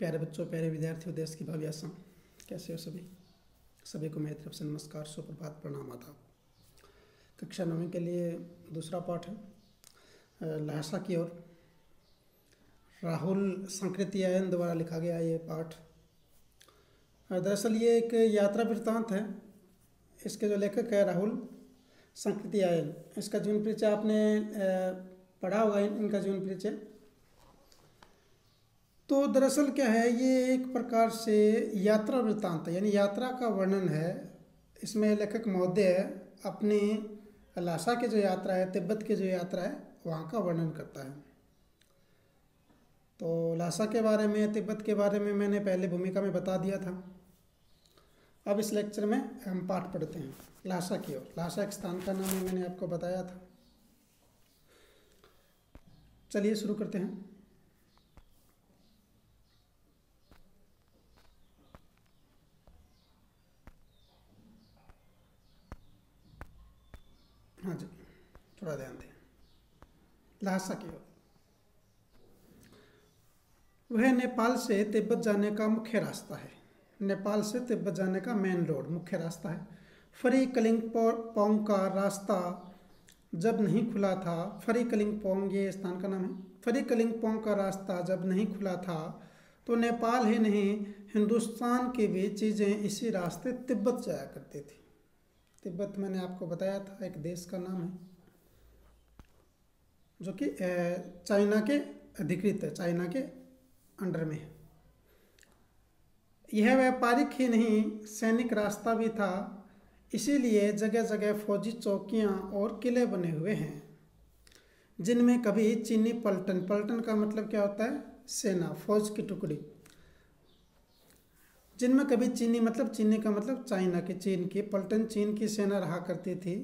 प्यारे बच्चों, प्यारे विद्यार्थियों, देश की भावी आसा, कैसे हो सभी? सभी को मेरी तरफ से नमस्कार, सुप्रभात, प्रणाम, आदाब। कक्षा 9वीं के लिए दूसरा पाठ है लहसा की ओर। राहुल संकृत्यायन द्वारा लिखा गया ये पाठ। दरअसल ये एक यात्रा वृत्तांत है। इसके जो लेखक है राहुल संकृत्यायन, इसका जीवन परिचय आपने पढ़ा होगा, इनका जीवन परिचय। तो दरअसल क्या है, ये एक प्रकार से यात्रा वृत्तांत है, यानी यात्रा का वर्णन है। इसमें लेखक महोदय अपनी लहसा की जो यात्रा है, तिब्बत की जो यात्रा है, वहाँ का वर्णन करता है। तो लहसा के बारे में, तिब्बत के बारे में मैंने पहले भूमिका में बता दिया था। अब इस लेक्चर में हम पाठ पढ़ते हैं लहसा की ओर। लहसा एक स्थान का नाम है, मैंने आपको बताया था। चलिए शुरू करते हैं। हाँ जी, थोड़ा ध्यान दें। लहसा की ओर। वह नेपाल से तिब्बत जाने का मुख्य रास्ता है। नेपाल से तिब्बत जाने का मेन रोड, मुख्य रास्ता है। फरी कलिंगपोंग का रास्ता जब नहीं खुला था, फरी कलिंगपोंग ये स्थान का नाम है। फरी कलिंगपोंग का रास्ता जब नहीं खुला था तो नेपाल ही नहीं, हिंदुस्तान की भी चीज़ें इसी रास्ते तिब्बत जाया करती थी। तिब्बत मैंने आपको बताया था, एक देश का नाम है जो कि चाइना के अधिकृत है, चाइना के अंडर में है। यह व्यापारिक ही नहीं, सैनिक रास्ता भी था। इसीलिए जगह जगह फौजी चौकियां और किले बने हुए हैं, जिनमें कभी चीनी पलटन, पलटन का मतलब क्या होता है? सेना, फौज की टुकड़ी। जिनमें कभी चीनी, मतलब चीनी का मतलब चाइना की, चीन की, पलटन चीन की सेना रहा करती थी।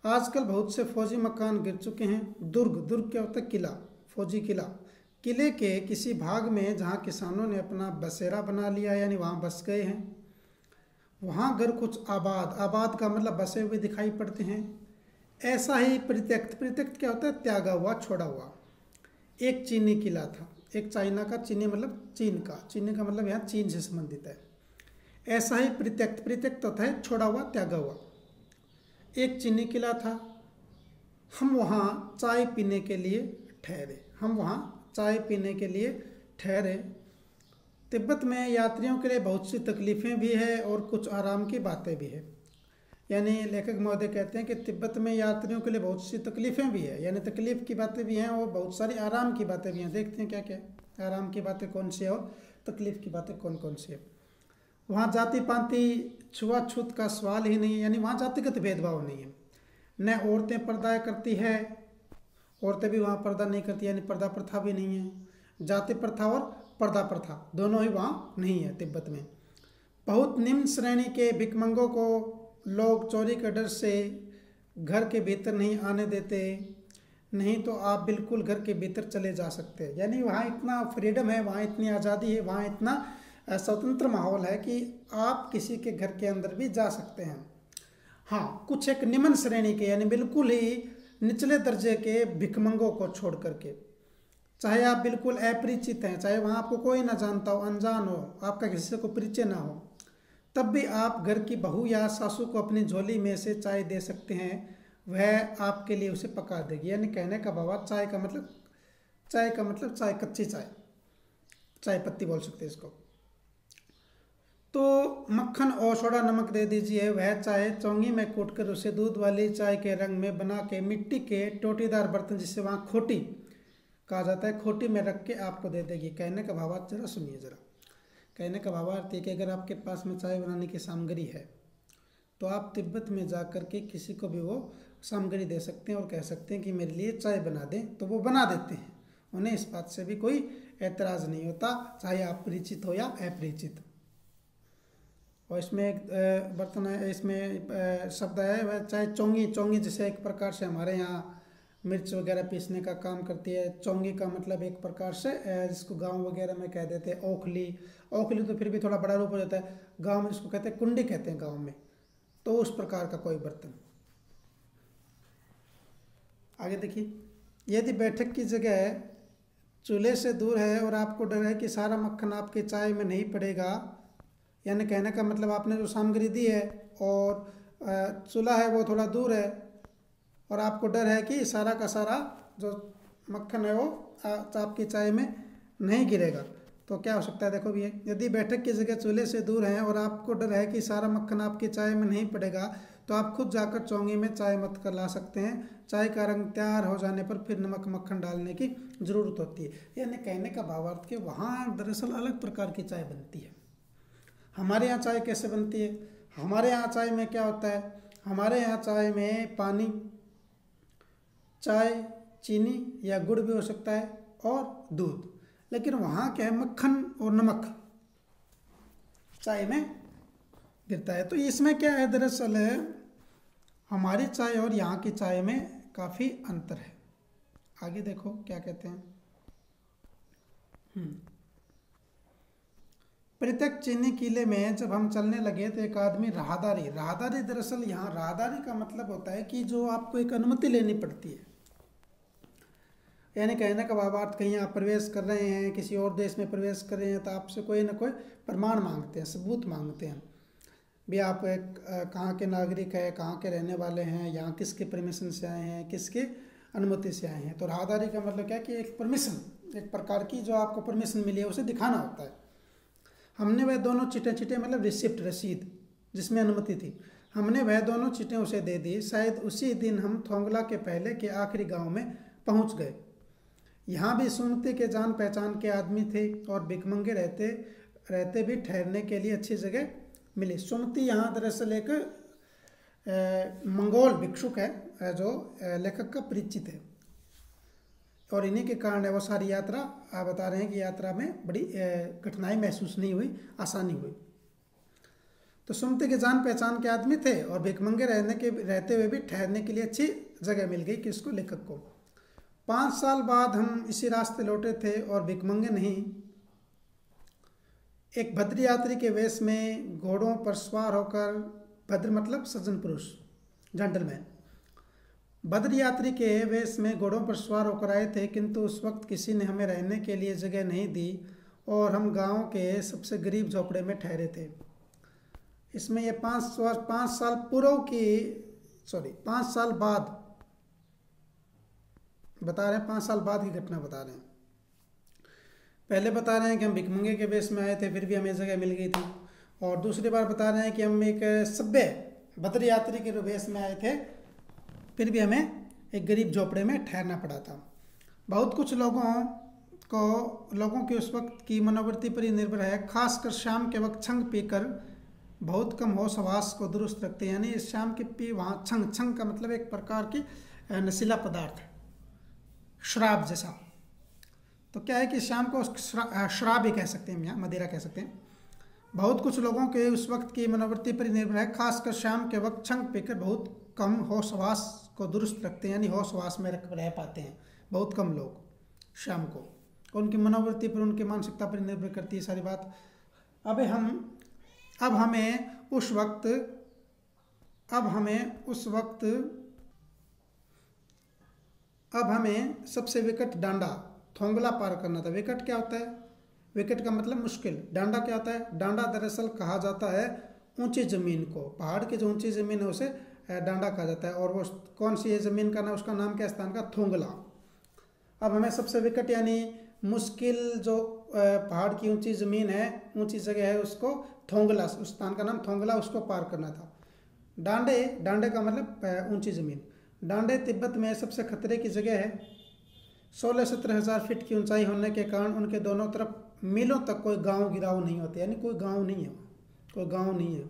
आजकल बहुत से फौजी मकान गिर चुके हैं। दुर्ग, दुर्ग क्या होता है? किला, फौजी किला। किले के किसी भाग में जहाँ किसानों ने अपना बसेरा बना लिया, यानी वहाँ बस गए हैं, वहाँ घर कुछ आबाद, आबाद का मतलब बसे हुए दिखाई पड़ते हैं। ऐसा ही परित्यक्त, परित्यक्त क्या होता है? त्यागा हुआ, छोड़ा हुआ। एक चीनी किला था, एक चाइना का, चीनी मतलब चीन का, चीनी का मतलब यहाँ चीन से संबंधित है। ऐसा ही परित्यक्त, परित्यक्त होता है छोड़ा हुआ, त्यागा हुआ। एक चीनी किला था। हम वहाँ चाय पीने के लिए ठहरे, हम वहाँ चाय पीने के लिए ठहरे। तिब्बत में यात्रियों के लिए बहुत सी तकलीफ़ें भी है और कुछ आराम की बातें भी है। यानी लेखक महोदय कहते हैं कि तिब्बत में यात्रियों के लिए बहुत सी तकलीफ़ें भी है, यानी तकलीफ़ की बातें भी हैं और बहुत सारी आराम की बातें भी हैं। देखते हैं क्या क्या आराम की बातें कौन सी है और तकलीफ़ की बातें कौन कौन सी है। वहाँ जाति पाति छुआछूत का सवाल ही नहीं है, यानी वहाँ जातिगत भेदभाव नहीं है। न औरतें पर्दा करती है, औरतें भी वहाँ पर्दा नहीं करती, यानी पर्दा प्रथा भी नहीं है। जाति प्रथा और पर्दा प्रथा दोनों ही वहाँ नहीं है तिब्बत में। बहुत निम्न श्रेणी के भिखमंगों को लोग चोरी के डर से घर के भीतर नहीं आने देते, नहीं तो आप बिल्कुल घर के भीतर चले जा सकते हैं। यानी वहाँ इतना फ्रीडम है, वहाँ इतनी आज़ादी है, वहाँ इतना स्वतंत्र माहौल है कि आप किसी के घर के अंदर भी जा सकते हैं। हाँ, कुछ एक निम्न श्रेणी के, यानी बिल्कुल ही निचले दर्जे के भिखमंगों को छोड़ करके, चाहे आप बिल्कुल अपरिचित हैं, चाहे वहाँ आपको कोई ना जानता हो, अनजान हो, आपका किसी को परिचय ना हो, तब भी आप घर की बहू या सासू को अपनी झोली में से चाय दे सकते हैं, वह आपके लिए उसे पका देगी। यानी कहने का भाव, चाय का मतलब, चाय का मतलब चाय, कच्ची चाय, चाय पत्ती बोल सकते हैं इसको। तो मक्खन और सोडा नमक दे दीजिए, वह चाय चौंगी में कूटकर उसे दूध वाली चाय के रंग में बना के मिट्टी के टोटीदार बर्तन, जिसे वहाँ खोटी कहा जाता है, खोटी में रख के आपको दे देगी। कहने का भावार्थ जरा सुनिए जरा। कहने का भावार्थ है कि अगर आपके पास में चाय बनाने की सामग्री है तो आप तिब्बत में जा कर के किसी को भी वो सामग्री दे सकते हैं और कह सकते हैं कि मेरे लिए चाय बना दें, तो वो बना देते हैं। उन्हें इस बात से भी कोई एतराज़ नहीं होता, चाहे आप परिचित हो या अपरिचित। और इसमें एक बर्तन है, इसमें शब्द है वह चाहे चौंगी, चौंगी जैसे एक प्रकार से हमारे यहाँ मिर्च वगैरह पीसने का काम करती है। चौंगी का मतलब एक प्रकार से जिसको गांव वगैरह में कह देते हैं ओखली, ओखली तो फिर भी थोड़ा बड़ा रूप हो जाता है, गांव में इसको कहते हैं कुंडी, कहते हैं गांव में। तो उस प्रकार का कोई बर्तन। आगे देखिए, यदि बैठक की जगह चूल्हे से दूर है और आपको डर है कि सारा मक्खन आपके चाय में नहीं पड़ेगा, यानी कहने का मतलब आपने जो सामग्री दी है और चूल्हा है वो थोड़ा दूर है और आपको डर है कि सारा का सारा जो मक्खन है वो आपकी चाय में नहीं गिरेगा, तो क्या हो सकता है? देखो भैया, यदि बैठक की जगह चूल्हे से दूर हैं और आपको डर है कि सारा मक्खन आपकी चाय में नहीं पड़ेगा, तो आप खुद जाकर चौंगी में चाय मत कर ला सकते हैं। चाय का रंग तैयार हो जाने पर फिर नमक मक्खन डालने की ज़रूरत होती है। यानी कहने का भावार्थ कि वहाँ दरअसल अलग प्रकार की चाय बनती है। हमारे यहाँ चाय कैसे बनती है? हमारे यहाँ चाय में क्या होता है? हमारे यहाँ चाय में पानी, चाय, चीनी या गुड़ भी हो सकता है और दूध, लेकिन वहाँ क्या है, मक्खन और नमक चाय में गिरता है। तो इसमें क्या है, दरअसल है हमारी चाय और यहाँ की चाय में काफ़ी अंतर है। आगे देखो क्या कहते हैं। पृथक चीनी किले में जब हम चलने लगे तो एक आदमी राहदारी दरअसल यहाँ राहदारी का मतलब होता है कि जो आपको एक अनुमति लेनी पड़ती है, यानी कहने का भावार्थ कहीं आप प्रवेश कर रहे हैं, किसी और देश में प्रवेश कर रहे हैं, तो आपसे कोई ना कोई प्रमाण मांगते हैं, सबूत मांगते हैं भी आप कहाँ के नागरिक हैं, कहाँ के रहने वाले हैं, यहाँ किसके परमिशन से आए हैं, किसके अनुमति से आए हैं। तो राहदारी का मतलब क्या है कि एक परमिशन, एक प्रकार की जो आपको परमिशन मिली है उसे दिखाना होता है। हमने वह दोनों चिटें मतलब रिसिप्ट, रसीद जिसमें अनुमति थी, हमने वह दोनों चिटें उसे दे दी। शायद उसी दिन हम थोंगला के पहले के आखिरी गांव में पहुंच गए। यहाँ भी सुमति के जान पहचान के आदमी थे और भिखमंगे रहते भी ठहरने के लिए अच्छी जगह मिली। सुमति यहाँ दरअसल एक मंगोल भिक्षुक है जो लेखक का परिचित है और इन्हीं के कारण वो सारी यात्रा बता रहे हैं कि यात्रा में बड़ी कठिनाई महसूस नहीं हुई, आसानी हुई। तो सुमति के जान पहचान के आदमी थे और भिखमंगे रहते हुए भी ठहरने के लिए अच्छी जगह मिल गई किसको, लेखक को। 5 साल बाद हम इसी रास्ते लौटे थे और भिखमंगे नहीं, एक भद्र यात्री के वेश में घोड़ों पर सवार होकर, भद्र मतलब सज्जन पुरुष, जेंटलमैन, भद्र यात्री के वेश में घोड़ों पर सवार होकर आए थे, किंतु उस वक्त किसी ने हमें रहने के लिए जगह नहीं दी और हम गांव के सबसे गरीब झोपड़े में ठहरे थे। इसमें ये 5 साल पूर्व की 5 साल बाद बता रहे हैं, 5 साल बाद की घटना बता रहे हैं। पहले बता रहे हैं कि हम भिखमंगे के वेश में आए थे फिर भी हमें जगह मिल गई थी, और दूसरी बार बता रहे हैं कि हम एक सभ्य भद्र यात्री के वेश में आए थे फिर भी हमें एक गरीब झोपड़े में ठहरना पड़ा था। बहुत कुछ लोगों की उस वक्त की मनोवृत्ति पर ही निर्भर है, खासकर शाम के वक्त छंग पीकर बहुत कम होश हवास को दुरुस्त रखते हैं। यानी इस शाम के पी वहाँ छंग का मतलब एक प्रकार की नशीला पदार्थ है, शराब जैसा। तो क्या है कि शाम को शराब ही कह सकते हैं, यहाँ मदिरा कह सकते हैं। बहुत कुछ लोगों के उस वक्त की मनोवृत्ति पर निर्भर है, खासकर शाम के वक्त छंग पीकर बहुत कम होश हवास को दुरुस्त रखते हैं, यानी होश हवास में रह पाते हैं बहुत कम लोग शाम को। उनकी मनोवृत्ति पर, उनकी मानसिकता पर निर्भर करती है सारी बात। अब हमें सबसे विकट डांडा थोंगला पार करना था। विकट क्या होता है? विकट का मतलब मुश्किल। डांडा क्या होता है? डांडा दरअसल कहा जाता है ऊंची ज़मीन को, पहाड़ की जो ऊंची ज़मीन है उसे डांडा कहा जाता है। और वो कौन सी है ज़मीन का नाम, उसका नाम क्या, स्थान का थोंगला। अब हमें सबसे विकट यानी मुश्किल जो पहाड़ की ऊंची ज़मीन है, ऊंची जगह है, उसको थोंगला, उस स्थान का नाम थोंगला, उसको पार करना था। डांडे का मतलब ऊंची ज़मीन। डांडे तिब्बत में सबसे खतरे की जगह है। 16-17 हज़ार फीट की ऊंचाई होने के कारण उनके दोनों तरफ मीलों तक कोई गांव गिराव नहीं होते, यानी कोई गांव नहीं है, कोई गांव नहीं है,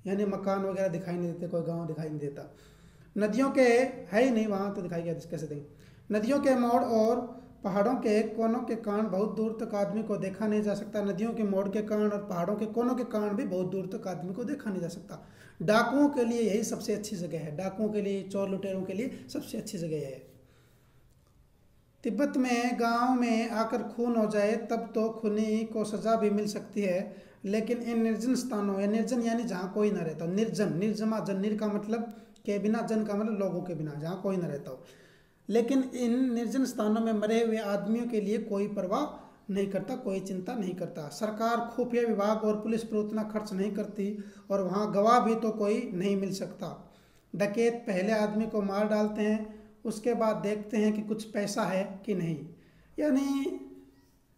यानी मकान वगैरह दिखाई नहीं देते, कोई गांव दिखाई नहीं देता। नदियों के है ही नहीं वहाँ, तो दिखाई कैसे देंगे। नदियों के मोड़ और पहाड़ों के कोनों के कारण बहुत दूर तक आदमी को देखा नहीं जा सकता। नदियों के मोड़ के कारण और पहाड़ों के कोनों के कारण भी बहुत दूर तक आदमी को देखा नहीं जा सकता। डाकुओं के लिए यही सबसे अच्छी जगह है, डाकुओं के लिए, चोर लुटेरों के लिए सबसे अच्छी जगह है। तिब्बत में गांव में आकर खून हो जाए तब तो खूनी को सजा भी मिल सकती है, लेकिन इन निर्जन स्थानों, या निर्जन यानी जहाँ कोई ना रहता, निर्जन, निर्जमा जन, निर का मतलब के बिना, जन का मतलब लोगों के बिना, जहाँ कोई ना रहता हो, लेकिन इन निर्जन स्थानों में मरे हुए आदमियों के लिए कोई परवाह नहीं करता, कोई चिंता नहीं करता। सरकार खुफिया विभाग और पुलिस पर उतना खर्च नहीं करती और वहाँ गवाह भी तो कोई नहीं मिल सकता। डकैत पहले आदमी को मार डालते हैं, उसके बाद देखते हैं कि कुछ पैसा है कि नहीं। यानी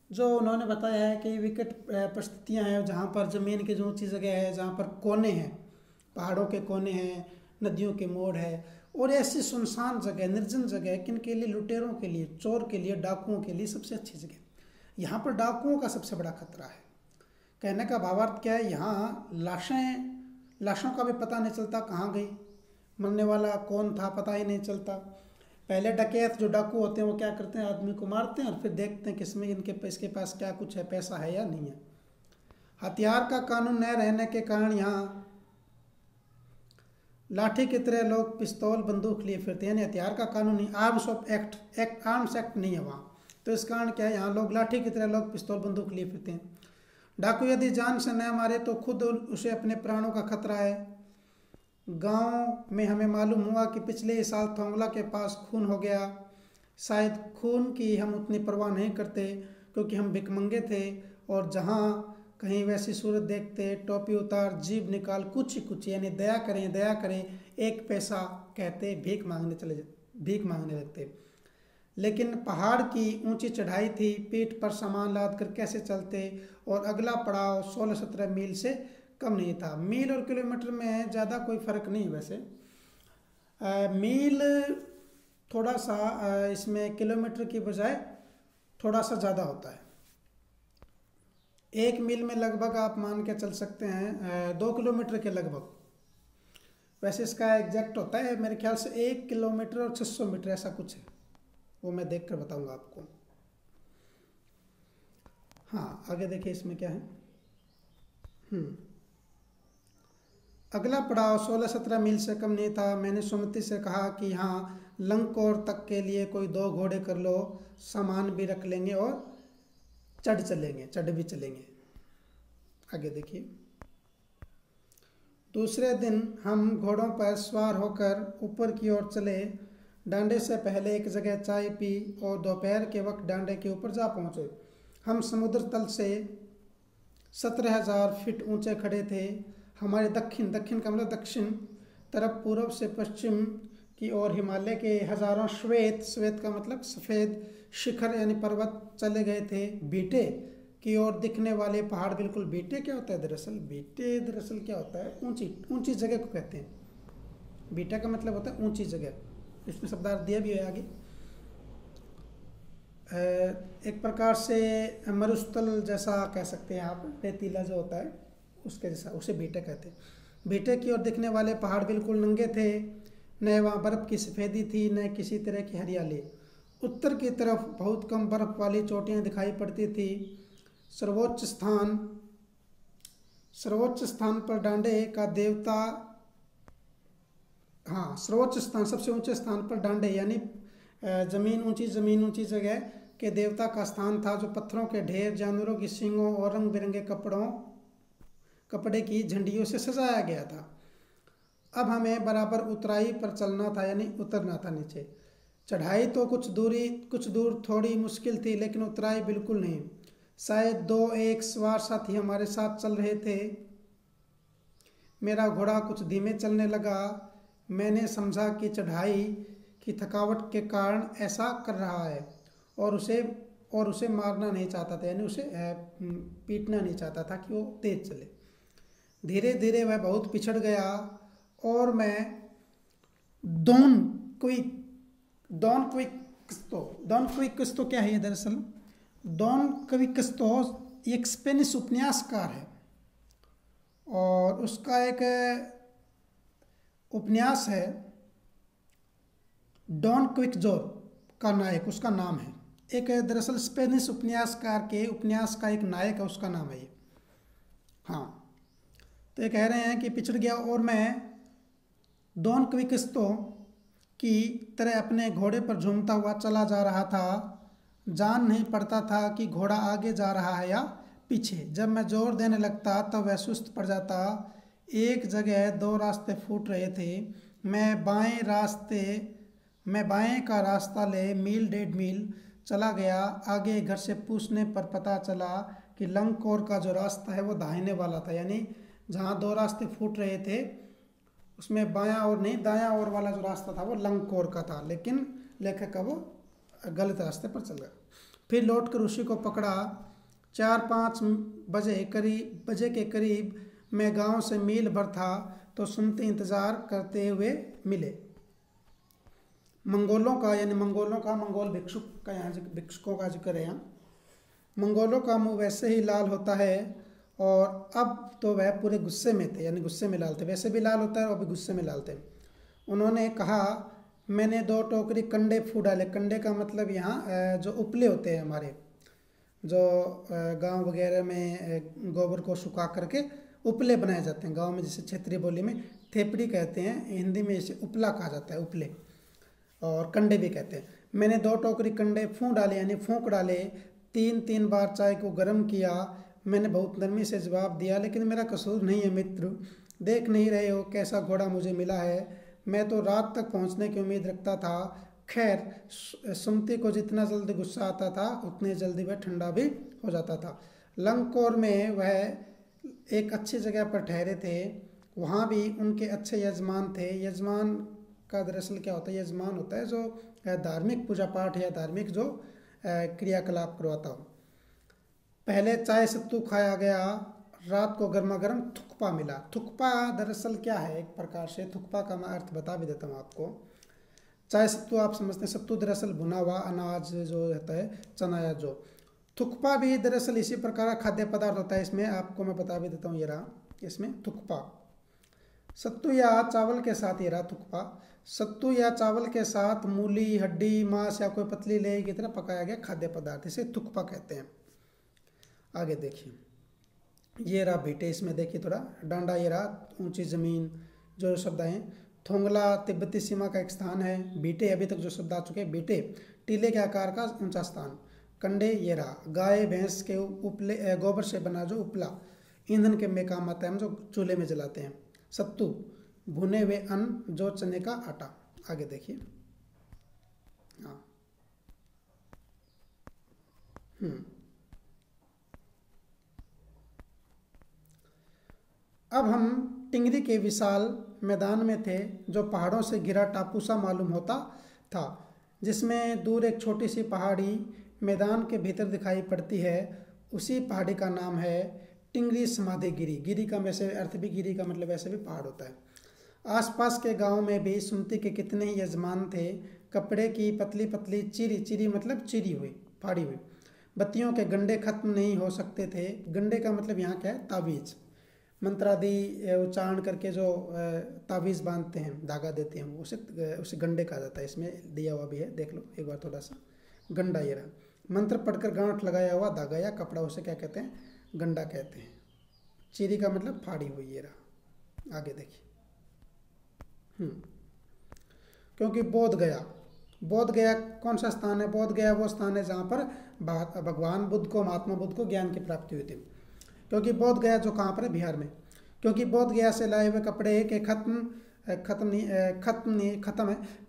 जो उन्होंने बताया है कि विकट परिस्थितियाँ हैं जहाँ पर ज़मीन की जो ऊँची जगह है, जहाँ पर कोने हैं, पहाड़ों के कोने हैं, नदियों के मोड़ है, और ऐसी सुनसान जगह, निर्जन जगह, किन के लिए? लुटेरों के लिए, चोर के लिए, डाकुओं के लिए सबसे अच्छी जगह। यहाँ पर डाकुओं का सबसे बड़ा खतरा है। कहने का भावार्थ क्या है, यहाँ लाशों का भी पता नहीं चलता कहाँ गई, मरने वाला कौन था पता ही नहीं चलता। पहले डकैत जो डाकू होते हैं वो क्या करते हैं, आदमी को मारते हैं और फिर देखते हैं किसमें इसके पास क्या कुछ है, पैसा है या नहीं है। हथियार का कानून न रहने के कारण यहाँ लाठी की तरह लोग पिस्तौल बंदूक लिए फिरते हैं, यानी हथियार का कानून नहीं, आर्म्स एक्ट नहीं है वहाँ। तो इस कारण क्या है, यहाँ लोग लाठी की तरह लोग पिस्तौल बंदूक लिए फिरते हैं। डाकू यदि जान से न मारे तो खुद उसे अपने प्राणों का खतरा है। गांव में हमें मालूम हुआ कि पिछले ही साल थोंगला के पास खून हो गया। शायद खून की हम उतनी परवाह नहीं करते क्योंकि हम भिखमंगे थे, और जहाँ कहीं वैसी सूरत देखते टोपी उतार जीभ निकाल कुछ यानी दया करें 1 पैसा कहते भीख मांगने लगते। लेकिन पहाड़ की ऊंची चढ़ाई थी, पीठ पर सामान लाद कर कैसे चलते, और अगला पड़ाव 16-17 मील से कम नहीं था। मील और किलोमीटर में ज़्यादा कोई फ़र्क नहीं वैसे। मील थोड़ा सा इसमें किलोमीटर की बजाय थोड़ा सा ज़्यादा होता है। 1 मील में लगभग आप मान के चल सकते हैं 2 किलोमीटर के लगभग। वैसे इसका एग्जैक्ट होता है मेरे ख्याल से 1 किलोमीटर और 600 मीटर ऐसा कुछ है, वो मैं देख कर बताऊँगा आपको। हाँ आगे देखिए इसमें क्या है। अगला पड़ाव 16-17 मील से कम नहीं था। मैंने सुमति से कहा कि यहाँ लंकोर तक के लिए कोई 2 घोड़े कर लो, सामान भी रख लेंगे और चढ़ भी चलेंगे। आगे देखिए। दूसरे दिन हम घोड़ों पर सवार होकर ऊपर की ओर चले। डांडे से पहले एक जगह चाय पी और दोपहर के वक्त डांडे के ऊपर जा पहुँचे। हम समुद्र तल से 17,000 फीट ऊंचे खड़े थे। हमारे दक्षिण का मतलब दक्षिण तरफ पूर्व से पश्चिम की ओर हिमालय के हजारों श्वेत का मतलब सफ़ेद शिखर यानी पर्वत चले गए थे। बीटे की ओर दिखने वाले पहाड़ बिल्कुल, बीटे क्या होता है दरअसल क्या होता है, ऊंची जगह को कहते हैं। बीटा का मतलब होता है ऊंची जगह, इसमें शब्दार्थ दिया भी है आगे। एक प्रकार से मरुस्थल जैसा कह सकते हैं आप, रेतीला जो होता है उसके जैसा, उसे बीटे कहते हैं। बीटे की ओर दिखने वाले पहाड़ बिल्कुल नंगे थे, न वहाँ बर्फ़ की सफ़ेदी थी न किसी तरह की हरियाली। उत्तर की तरफ बहुत कम बर्फ़ वाली चोटियाँ दिखाई पड़ती थी। सर्वोच्च स्थान पर डांडे का देवता, सबसे ऊंचे स्थान पर डांडे यानी ज़मीन ऊंची जगह के देवता का स्थान था, जो पत्थरों के ढेर, जानवरों की सींगों और रंग बिरंगे कपड़े की झंडियों से सजाया गया था। अब हमें बराबर उतराई पर चलना था, यानी उतरना था नीचे। चढ़ाई तो कुछ दूर थोड़ी मुश्किल थी, लेकिन उतराई बिल्कुल नहीं। शायद 2-1 सवार साथी हमारे साथ चल रहे थे। मेरा घोड़ा कुछ धीमे चलने लगा। मैंने समझा कि चढ़ाई की थकावट के कारण ऐसा कर रहा है और उसे मारना नहीं चाहता था, यानी उसे पीटना नहीं चाहता था कि वो तेज चले। धीरे धीरे वह बहुत पिछड़ गया और मैं डॉन क्विक्स्तो क्या है ये दरअसल? डॉन क्विक्स्तो एक स्पेनिश उपन्यासकार है और उसका एक उपन्यास है डॉन क्विक्जोर का नायक, उसका नाम है। एक दरअसल स्पेनिश उपन्यासकार के उपन्यास का एक नायक है, उसका नाम है ये। हाँ, तो ये कह रहे हैं कि पिछड़ गया और मैं डॉन क्विक्स्तो की तरह अपने घोड़े पर झूमता हुआ चला जा रहा था। जान नहीं पड़ता था कि घोड़ा आगे जा रहा है या पीछे। जब मैं जोर देने लगता तब वह सुस्त पड़ जाता। एक जगह 2 रास्ते फूट रहे थे। मैं बाएं रास्ते मैं बाएं का रास्ता ले मील 1.5 मील चला गया। आगे घर से पूछने पर पता चला कि लंगकोर का जो रास्ता है वो दाहिने वाला था, यानी जहाँ दो रास्ते फूट रहे थे उसमें बायां और नहीं दायां और वाला जो रास्ता था वो लंगकोर का था, लेकिन लेखक का वो गलत रास्ते पर चल गया। फिर लौट कर उसी को पकड़ा। 4-5 बजे के करीब मैं गांव से मील भर था तो सुनते इंतज़ार करते हुए मिले। मंगोलों का, यानी मंगोल भिक्षुक का यहाँ भिक्षुकों का जिक्र है यहाँ। मंगोलों का मुंह वैसे ही लाल होता है और अब तो वह पूरे गुस्से में थे, यानी गुस्से में लाल थे। वैसे भी लाल होता है और भी गुस्से में लाल थे। उन्होंने कहा, मैंने 2 टोकरी कंडे फूट डाले। कंडे का मतलब यहाँ जो उपले होते हैं हमारे, जो गांव वगैरह में गोबर को सुखा करके उपले बनाए जाते हैं। गांव में जैसे क्षेत्रीय बोली में थेपड़ी कहते हैं, हिंदी में इसे उपला कहा जाता है, उपले, और कंडे भी कहते हैं। मैंने 2 टोकरी कंडे फूंक डाले, यानी फूंक डाले। 3 बार चाय को गर्म किया। मैंने बहुत नरमी से जवाब दिया, लेकिन मेरा कसूर नहीं है मित्र, देख नहीं रहे हो कैसा घोड़ा मुझे मिला है। मैं तो रात तक पहुंचने की उम्मीद रखता था। खैर, सुमति को जितना जल्दी गुस्सा आता था उतनी जल्दी वह ठंडा भी हो जाता था। लंगकोर में वह एक अच्छी जगह पर ठहरे थे। वहाँ भी उनके अच्छे यजमान थे। यजमान का दरअसल क्या होता है? यजमान होता है जो धार्मिक पूजा पाठ या धार्मिक जो क्रियाकलाप करवाता हो। पहले चाय सत्तू खाया गया। रात को गर्मा गर्म थुक्पा मिला। थुक्पा दरअसल क्या है? एक प्रकार से थुक्पा का मैं अर्थ बता भी देता हूँ आपको। चाय सत्तू आप समझते हैं, सत्तू दरअसल भुना हुआ अनाज जो रहता है, चना या जो। थुक्पा भी दरअसल इसी प्रकार का खाद्य पदार्थ होता है। इसमें आपको मैं बता भी देता हूँ, ये रहा इसमें थुक्पा। सत्तू या चावल के साथ, ये रहा थुक्पा, सत्तू या चावल के साथ मूली, हड्डी, मांस या कोई पतली लेह की तरह पकाया गया खाद्य पदार्थ, इसे थुक्पा कहते हैं। आगे देखिए, ये रहा बीटे। इसमें देखिए थोड़ा डांडा, ये रहा ऊंची ज़मीन, जो शब्द हैं। थोंगला तिब्बती सीमा का एक स्थान है। बीटे, अभी तक जो शब्द आ चुके हैं, बीटे टीले के आकार का ऊंचा स्थान। कंडे, ये रहा गाय भैंस के उपले, गोबर से बना जो उपला, ईंधन के में काम आता है, हम जो चूल्हे में जलाते हैं। सत्तू, भुने हुए अन्न, जो चने का आटा। आगे देखिए, हाँ, अब हम टिंगरी के विशाल मैदान में थे, जो पहाड़ों से घिरा टापू सा मालूम होता था, जिसमें दूर एक छोटी सी पहाड़ी मैदान के भीतर दिखाई पड़ती है। उसी पहाड़ी का नाम है टिंगरी समाधि गिरी। गिरी का वैसे अर्थ भी, गिरी का मतलब वैसे भी पहाड़ होता है। आसपास के गांव में भी सुमति के कितने ही यजमान थे। कपड़े की पतली पतली चिरी, चिरी मतलब चिरी हुई, फाड़ी हुई बत्तियों के गंडे खत्म नहीं हो सकते थे। गंडे का मतलब यहाँ क्या है? ताबीज़, मंत्रादि उच्चारण करके जो ताबीज़ बांधते हैं, धागा देते हैं, वो उसे गंडे कहा जाता है। इसमें दिया हुआ भी है, देख लो एक बार थोड़ा सा। गंडा, ये रहा मंत्र पढ़कर गांठ लगाया हुआ धागा या कपड़ा, उसे क्या कहते हैं? गंडा कहते हैं। चीरी का मतलब फाड़ी हुई, ये रहा। आगे देखिए, क्योंकि बोध गया, बोध गया कौन सा स्थान है? बोध गया वो स्थान है जहाँ पर भगवान बुद्ध को, महात्मा बुद्ध को ज्ञान की प्राप्ति हुई थी। क्योंकि बोध गया जो कहाँ पर है? बिहार में। क्योंकि बोध गया से लाए हुए कपड़े के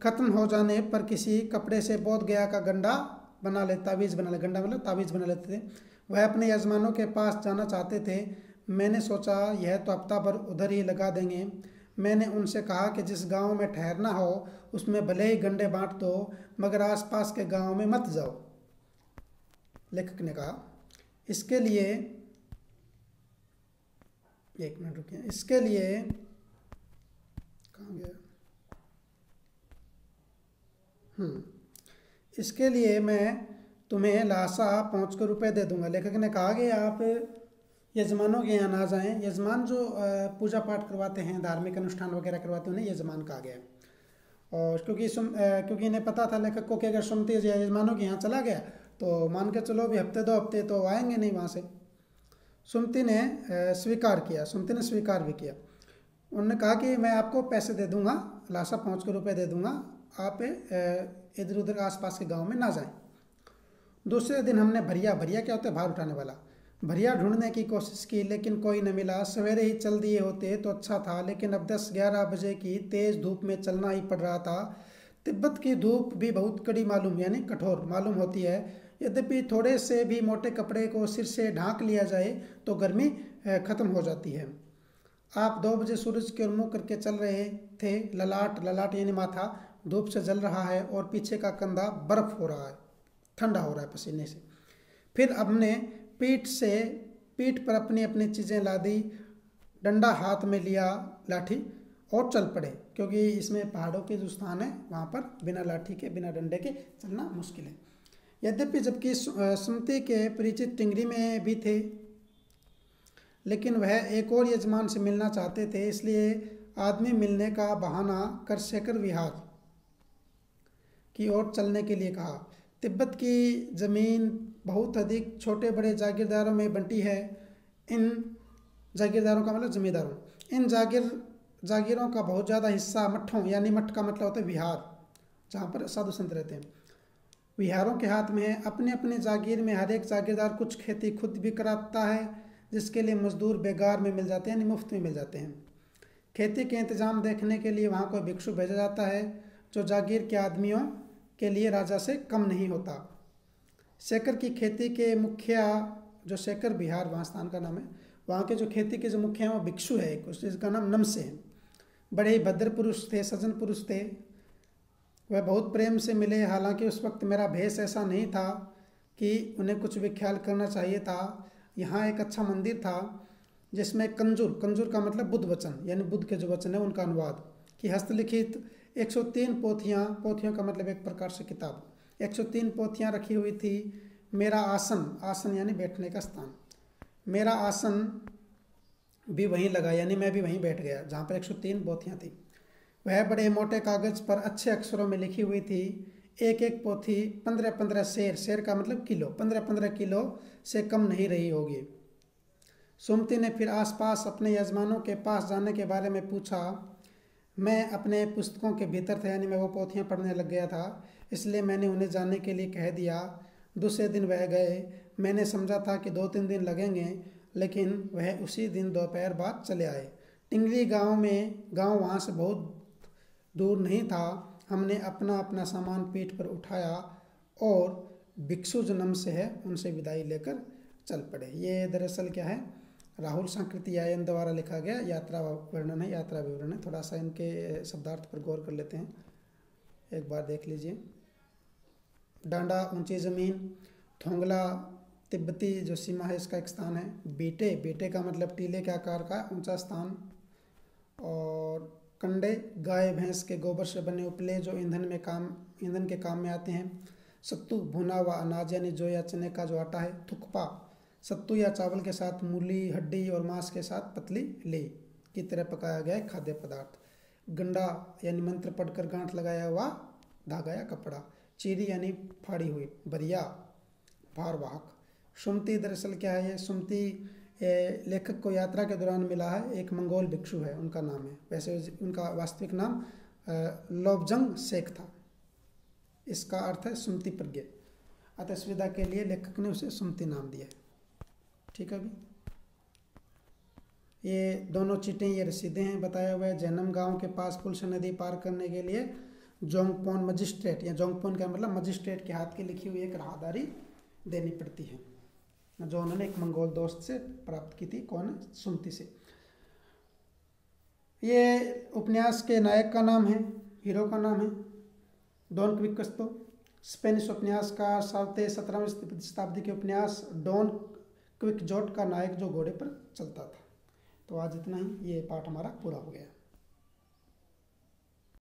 खत्म हो जाने पर किसी कपड़े से बोध गया का गंडा बना ले, ताबीज़ बना ले। गंडा मतलब ताबीज़ बना लेते थे। वह अपने यजमानों के पास जाना चाहते थे। मैंने सोचा यह तो हफ्ता भर उधर ही लगा देंगे। मैंने उनसे कहा कि जिस गांव में ठहरना हो उसमें भले ही गंडे बांट दो, मगर आसपास के गांव में मत जाओ। लेखक ने कहा, इसके लिए, एक मिनट रुकिए, इसके लिए कहाँ गया? इसके लिए मैं तुम्हें लासा पहुँच कर रुपये दे दूंगा। लेखक ने कहा कि आप यजमानों के यहाँ ना जाएं। यजमान जो पूजा पाठ करवाते हैं, धार्मिक अनुष्ठान वगैरह करवाते हैं, उन्हें यजमान कहा गया। और क्योंकि इन्हें पता था लेखक को कि अगर सुमति यजमानों के यहाँ चला गया तो मान के चलो भी हफ्ते 2 हफ्ते तो आएंगे नहीं वहाँ से। सुमति ने स्वीकार किया, सुमति ने स्वीकार भी किया। उन्होंने कहा कि मैं आपको पैसे दे दूंगा, लासा पहुँच कर रुपये दे दूंगा, आप इधर उधर आसपास के गाँव में ना जाएं। दूसरे दिन हमने भरिया क्या होता है? भार उठाने वाला। भरिया ढूंढने की कोशिश की, लेकिन कोई न मिला। सवेरे ही चल दिए होते तो अच्छा था, लेकिन अब 10-11 बजे की तेज़ धूप में चलना ही पड़ रहा था। तिब्बत की धूप भी बहुत कड़ी मालूम यानी कठोर मालूम होती है। यद्यपि थोड़े से भी मोटे कपड़े को सिर से ढांक लिया जाए तो गर्मी खत्म हो जाती है। आप 2 बजे सूरज की ओर मुँह करके चल रहे थे। ललाट ललाट यानी माथा धूप से जल रहा है और पीछे का कंधा बर्फ हो रहा है, ठंडा हो रहा है पसीने से। फिर हमने पीठ पर अपनी अपनी चीज़ें लादी, डंडा हाथ में लिया, लाठी, और चल पड़े, क्योंकि इसमें पहाड़ों के जो स्थान है वहाँ पर बिना लाठी के बिना डंडे के चलना मुश्किल है। यद्यपि जबकि सुमति के परिचित टिंगरी में भी थे, लेकिन वह एक और यजमान से मिलना चाहते थे, इसलिए आदमी मिलने का बहाना कर शेखर विहार की ओर चलने के लिए कहा। तिब्बत की जमीन बहुत अधिक छोटे बड़े जागीरदारों में बंटी है। इन जागीरदारों का मतलब जमींदारों। इन जागीरों का बहुत ज़्यादा हिस्सा मठों यानी मठ का मतलब होता है विहार, जहाँ पर साधु संत रहते हैं, विहारों के हाथ में है। अपने अपने जागीर में हर एक जागीरदार कुछ खेती खुद भी कराता है, जिसके लिए मजदूर बेगार में मिल जाते हैं यानी मुफ्त में मिल जाते हैं। खेती के इंतजाम देखने के लिए वहाँ कोई भिक्षु भेजा जाता है, जो जागीर के आदमियों के लिए राजा से कम नहीं होता। शेखर की खेती के मुखिया, जो शेखर विहार वहाँ स्थान का नाम है, वहाँ के जो खेती के जो मुखिया हैं वो भिक्षु है, उसका नाम नमसे है। बड़े ही भद्र पुरुष थे, सज्जन पुरुष थे। वह बहुत प्रेम से मिले। हालांकि उस वक्त मेरा भेष ऐसा नहीं था कि उन्हें कुछ भी ख्याल करना चाहिए था। यहाँ एक अच्छा मंदिर था जिसमें कंजूर का मतलब बुद्ध वचन यानी बुद्ध के जो वचन है उनका अनुवाद की हस्तलिखित 103 पोथियों का मतलब एक प्रकार से किताब, 103 पोथियाँ रखी हुई थी। मेरा आसन यानी बैठने का स्थान, मेरा आसन भी वहीं लगा यानी मैं भी वहीं बैठ गया जहाँ पर 103 पोथियाँ थी। वह बड़े मोटे कागज पर अच्छे अक्षरों में लिखी हुई थी। एक एक पोथी 15-15 शेर का मतलब किलो, 15-15 किलो से कम नहीं रही होगी। सुमति ने फिर आसपास अपने यजमानों के पास जाने के बारे में पूछा। मैं अपने पुस्तकों के भीतर था यानी मैं वो पोथियाँ पढ़ने लग गया था, इसलिए मैंने उन्हें जाने के लिए कह दिया। दूसरे दिन वह गए। मैंने समझा था कि 2-3 दिन लगेंगे, लेकिन वह उसी दिन दोपहर बाद चले आए। टिंगरी गांव वहाँ से बहुत दूर नहीं था। हमने अपना अपना सामान पीठ पर उठाया और भिक्षु जन्म से है उनसे विदाई लेकर चल पड़े। ये दरअसल क्या है, राहुल सांकृति आयन द्वारा लिखा गया यात्रा वर्णन है, यात्रा विवरण है। थोड़ा सा इनके शब्दार्थ पर गौर कर लेते हैं, एक बार देख लीजिए। डांडा ऊंची ज़मीन, थोंगला तिब्बती जो सीमा है इसका एक स्थान है। बीटे का मतलब टीले के आकार का ऊंचा स्थान। और कंडे गाय भैंस के गोबर से बने उपले जो ईंधन के काम में आते हैं। सत्तू भुना हुआ अनाज यानी जौ या चने का जो आटा है। थुक्पा सत्तू या चावल के साथ मूली, हड्डी और मांस के साथ पतली ले की तरह पकाया गया खाद्य पदार्थ। गंडा यानी मंत्र पढ़कर गांठ लगाया हुआ धागा या कपड़ा। चीरी यानी फाड़ी हुई। बरिया भारवाहक। सुमति दरअसल क्या है, ये सुमति लेखक को यात्रा के दौरान मिला है, एक मंगोल भिक्षु है, उनका नाम है। वैसे उनका वास्तविक नाम लोबजंग शेख था। इसका अर्थ है सुमति प्रज्ञ। अतः सुविधा के लिए लेखक ने उसे सुमति नाम दिया। ठीक है। अभी ये दोनों चिटें, ये रसीदें हैं। बताया हुआ है जैनम गांव के पास पुल से नदी पार करने के लिए जोंगपोन मजिस्ट्रेट या जोंगपोन का मतलब मजिस्ट्रेट के हाथ की लिखी हुई एक राहदारी देनी पड़ती है, जो उन्होंने एक मंगोल दोस्त से प्राप्त की थी। कौन? सुमति से। ये उपन्यास के नायक का नाम है, हीरो का नाम है डॉन क्विक्सो। स्पेनिश उपन्यास का 17वीं शताब्दी के उपन्यास डॉन क्विक्जोट का नायक जो घोड़े पर चलता था। तो आज इतना ही, ये पाठ हमारा पूरा हो गया।